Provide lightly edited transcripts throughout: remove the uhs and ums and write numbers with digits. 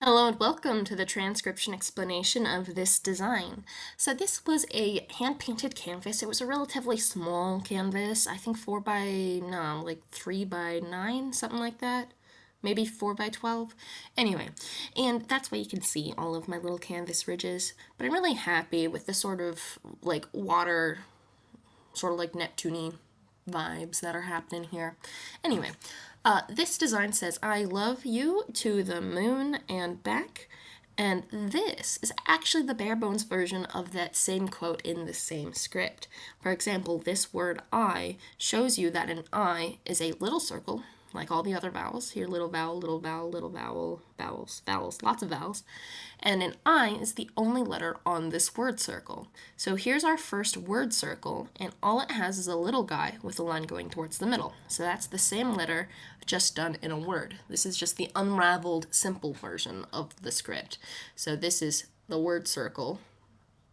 Hello and welcome to the transcription explanation of this design. So this was a hand-painted canvas. It was a relatively small canvas, I think 4 by, no, like 3 by 9, something like that. Maybe 4 by 12. Anyway, and that's why you can see all of my little canvas ridges. But I'm really happy with the sort of like water, sort of like Neptune vibes that are happening here. Anyway, this design says, I love you to the moon and back. And this is actually the bare bones version of that same quote in the same script. For example, this word I shows you that an I is a little circle, like all the other vowels. Here, little vowel, little vowel, little vowel, vowels, vowels, lots of vowels. And an I is the only letter on this word circle. So here's our first word circle, and all it has is a little guy with a line going towards the middle. So that's the same letter, just done in a word. This is just the unraveled, simple version of the script. So this is the word circle,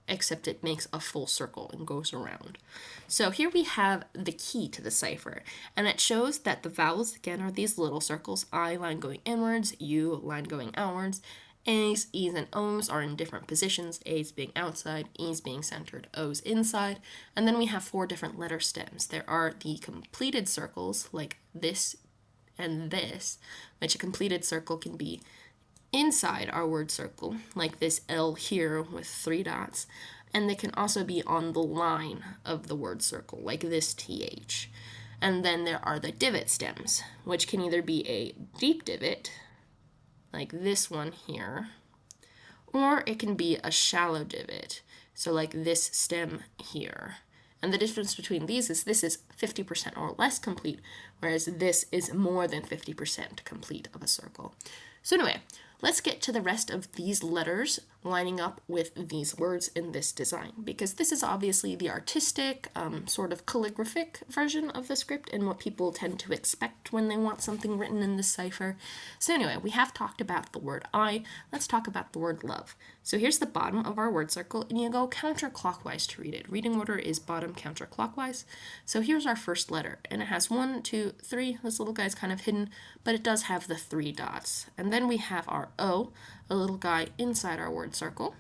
except it makes a full circle and goes around. So here we have the key to the cipher, and it shows that the vowels, again, are these little circles, I line going inwards, U line going outwards, A's, E's, and O's are in different positions, A's being outside, E's being centered, O's inside, and then we have 4 different letter stems. There are the completed circles, like this and this, which a completed circle can be inside our word circle, like this L here with 3 dots, and they can also be on the line of the word circle, like this TH. And then there are the divot stems, which can either be a deep divot, like this one here, or it can be a shallow divot, so like this stem here. And the difference between these is this is 50% or less complete, whereas this is more than 50% complete of a circle. So anyway, let's get to the rest of these letters lining up with these words in this design, because this is obviously the artistic, sort of calligraphic version of the script and what people tend to expect when they want something written in the cipher. So anyway, we have talked about the word I. Let's talk about the word love. So here's the bottom of our word circle, and you go counterclockwise to read it. Reading order is bottom counterclockwise. So here's our first letter, and it has 1, 2, 3. This little guy's kind of hidden, but it does have the 3 dots. And then we have our O, a little guy inside our word circle.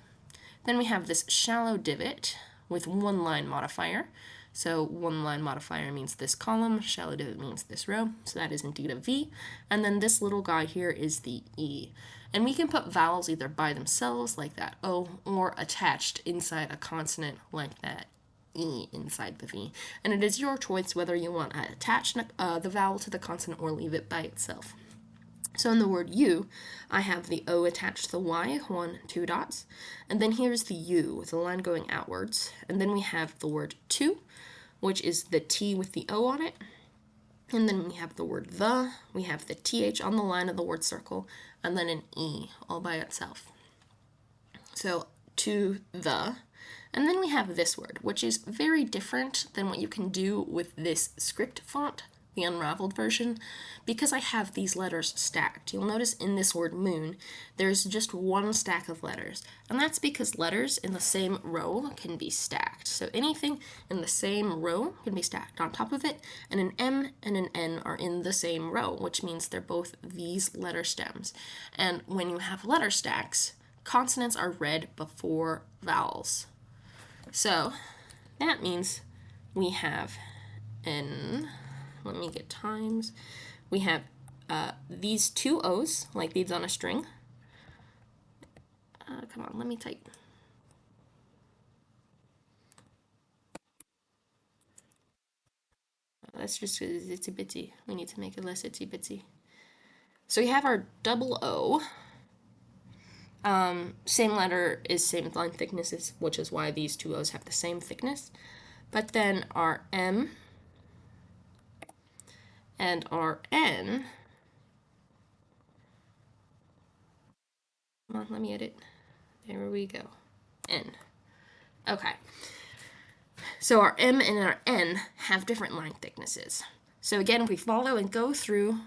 Then we have this shallow divot with 1 line modifier. So 1 line modifier means this column, shallow divot means this row, so that is indeed a V. And then this little guy here is the E. And we can put vowels either by themselves, like that O, or attached inside a consonant, like that E inside the V. And it is your choice whether you want to attach the vowel to the consonant or leave it by itself. So in the word you, I have the O attached to the Y, 1, 2 dots. And then here's the U with the line going outwards. And then we have the word to, which is the T with the O on it. And then we have the word the, we have the TH on the line of the word circle, and then an E all by itself. So to the. And then we have this word, which is very different than what you can do with this script font, the unraveled version, because I have these letters stacked. You'll notice in this word moon, there's just 1 stack of letters, and that's because letters in the same row can be stacked. So anything in the same row can be stacked on top of it, and an M and an N are in the same row, which means they're both these letter stems. And when you have letter stacks, consonants are read before vowels. So that means we have N, let me get times. We have these 2 O's, like beads on a string. Come on, let me type. That's just itsy bitsy. We need to make it less itsy bitsy. So we have our double O. Same letter is same line thicknesses, which is why these 2 O's have the same thickness. But then our M and our N. Come on, let me edit. There we go. N. Okay. So our M and our N have different line thicknesses. So again, we follow and go through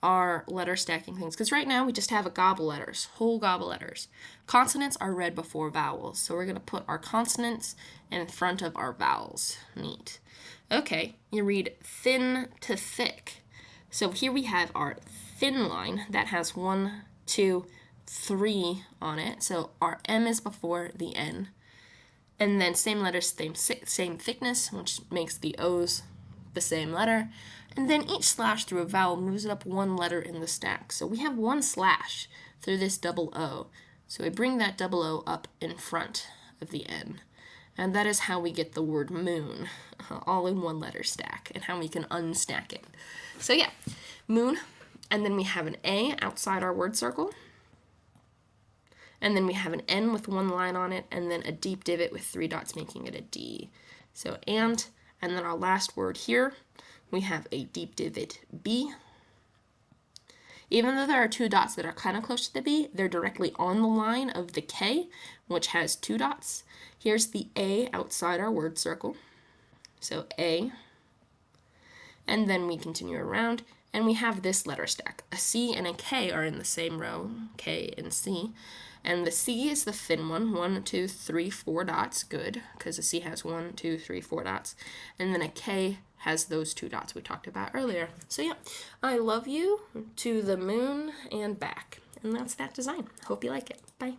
our letter stacking things, because right now we just have a gobble letters, whole gobble letters. Consonants are read before vowels, so we're going to put our consonants in front of our vowels. Neat. Okay, you read thin to thick. So here we have our thin line that has 1, 2, 3 on it. So our M is before the N. And then same letters, same thickness, which makes the O's the same letter. And then each slash through a vowel moves it up one letter in the stack. So we have one slash through this double O. So we bring that double O up in front of the N. And that is how we get the word moon, all in one letter stack, and how we can unstack it. So yeah, moon, and then we have an A outside our word circle. And then we have an N with one line on it, and then a deep divot with 3 dots making it a D. So and then our last word here, we have a deep divot B. Even though there are 2 dots that are kind of close to the B, they're directly on the line of the K, which has 2 dots. Here's the A outside our word circle. So A. And then we continue around, and we have this letter stack. A C and a K are in the same row, K and C. And the C is the thin one, 1, 2, 3, 4 dots, good, because the C has 1, 2, 3, 4 dots. And then a K has those 2 dots we talked about earlier. So yeah, I love you, to the moon and back. And that's that design. Hope you like it. Bye.